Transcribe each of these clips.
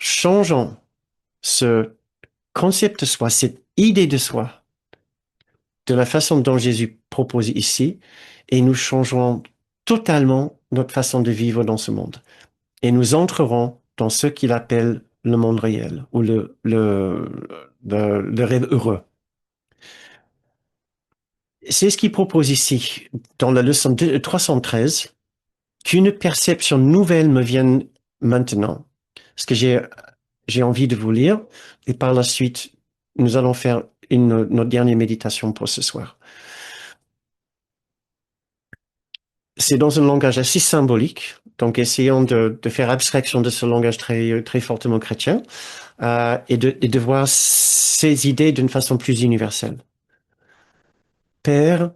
Changeons ce concept de soi, cette idée de soi, de la façon dont Jésus propose ici, et nous changerons totalement notre façon de vivre dans ce monde. Et nous entrerons dans ce qu'il appelle le monde réel, ou le rêve heureux. C'est ce qu'il propose ici, dans la leçon 313, qu'une perception nouvelle me vienne maintenant. Ce que j'ai envie de vous lire, et par la suite, nous allons faire notre dernière méditation pour ce soir. C'est dans un langage assez symbolique, donc essayons de faire abstraction de ce langage très fortement chrétien, et de voir ces idées d'une façon plus universelle. Père,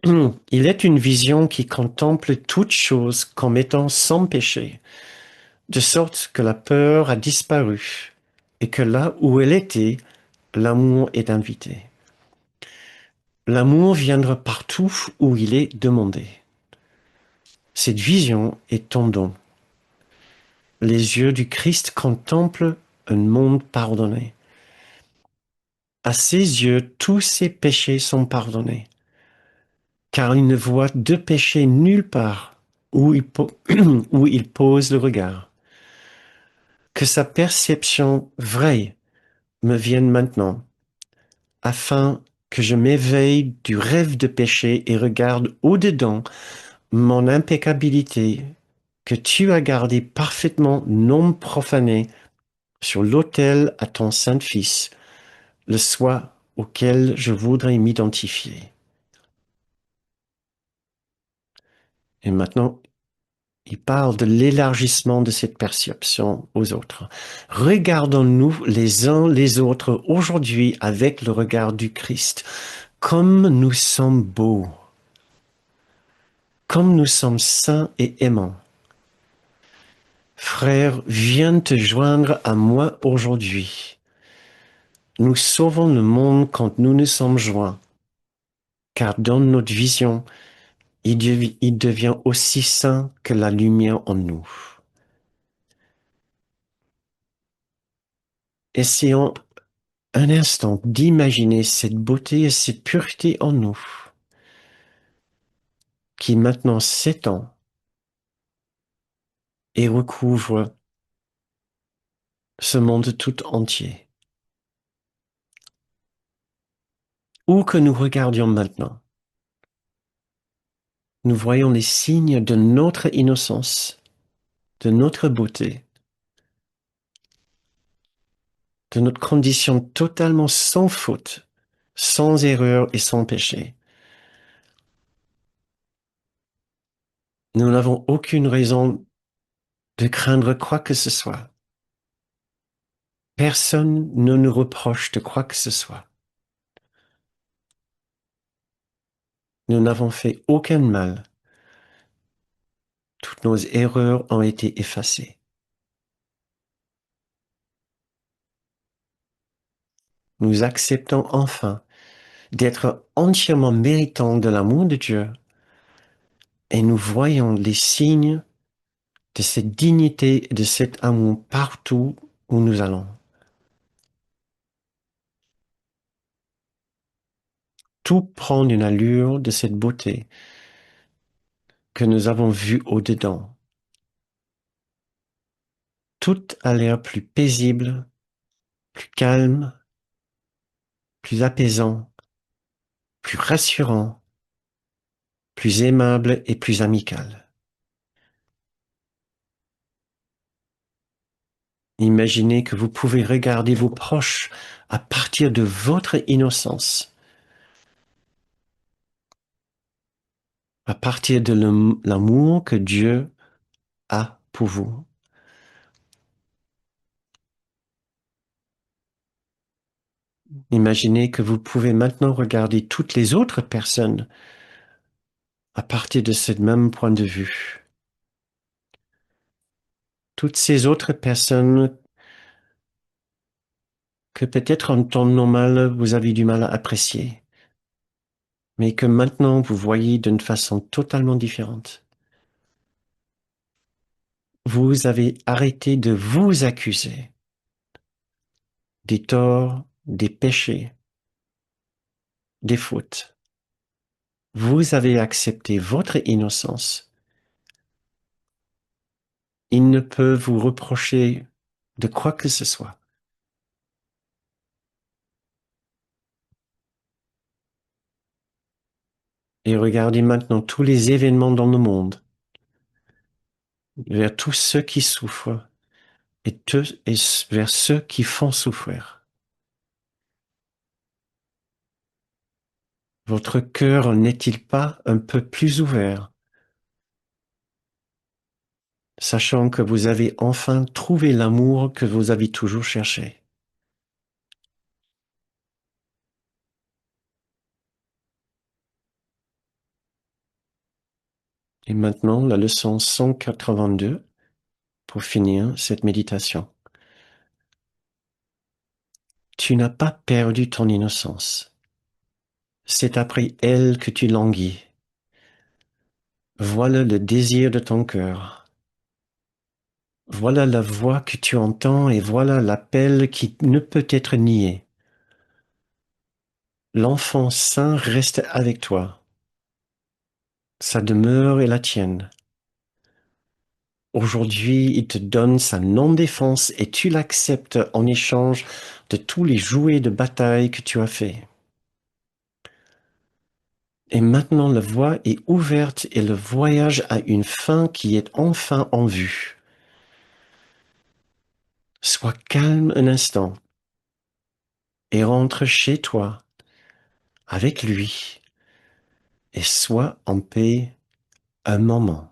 il est une vision qui contemple toute chose comme étant sans péché, de sorte que la peur a disparu, et que là où elle était, l'amour est invité. L'amour viendra partout où il est demandé. Cette vision est ton don. Les yeux du Christ contemplent un monde pardonné. À ses yeux, tous ses péchés sont pardonnés, car il ne voit de péché nulle part où où il pose le regard. Que sa perception vraie me vienne maintenant, afin que je m'éveille du rêve de péché et regarde au-dedans mon impeccabilité que tu as gardé parfaitement non profané sur l'autel à ton Saint-Fils, le soi auquel je voudrais m'identifier. Et maintenant, il parle de l'élargissement de cette perception aux autres. Regardons-nous les uns les autres aujourd'hui avec le regard du Christ, comme nous sommes beaux, comme nous sommes saints et aimants. Frère, viens te joindre à moi aujourd'hui. Nous sauvons le monde quand nous nous sommes joints, car dans notre vision, il devient aussi saint que la lumière en nous. Essayons un instant d'imaginer cette beauté et cette pureté en nous, qui maintenant s'étend et recouvre ce monde tout entier. Où que nous regardions maintenant, nous voyons les signes de notre innocence, de notre beauté, de notre condition totalement sans faute, sans erreur et sans péché. Nous n'avons aucune raison de craindre quoi que ce soit. Personne ne nous reproche de quoi que ce soit. Nous n'avons fait aucun mal. Toutes nos erreurs ont été effacées. Nous acceptons enfin d'être entièrement méritants de l'amour de Dieu et nous voyons les signes de cette dignité et de cet amour partout où nous allons. Tout prend une allure de cette beauté que nous avons vue au-dedans. Tout a l'air plus paisible, plus calme, plus apaisant, plus rassurant, plus aimable et plus amical. Imaginez que vous pouvez regarder vos proches à partir de votre innocence, à partir de l'amour que Dieu a pour vous. Imaginez que vous pouvez maintenant regarder toutes les autres personnes à partir de ce même point de vue. Toutes ces autres personnes que peut-être en temps normal vous avez du mal à apprécier, mais que maintenant vous voyez d'une façon totalement différente. Vous avez arrêté de vous accuser. des torts, des péchés, des fautes. Vous avez accepté votre innocence. Il ne peut vous reprocher de quoi que ce soit. Et regardez maintenant tous les événements dans le monde, vers tous ceux qui souffrent et vers ceux qui font souffrir. Votre cœur n'est-il pas un peu plus ouvert, sachant que vous avez enfin trouvé l'amour que vous avez toujours cherché? Et maintenant, la leçon 182 pour finir cette méditation. Tu n'as pas perdu ton innocence. C'est après elle que tu languis. Voilà le désir de ton cœur. Voilà la voix que tu entends et voilà l'appel qui ne peut être nié. L'enfant saint reste avec toi. Sa demeure est la tienne. Aujourd'hui, il te donne sa non-défense et tu l'acceptes en échange de tous les jouets de bataille que tu as faits. Et maintenant, la voie est ouverte et le voyage a une fin qui est enfin en vue. Sois calme un instant et rentre chez toi avec lui et sois en paix un moment.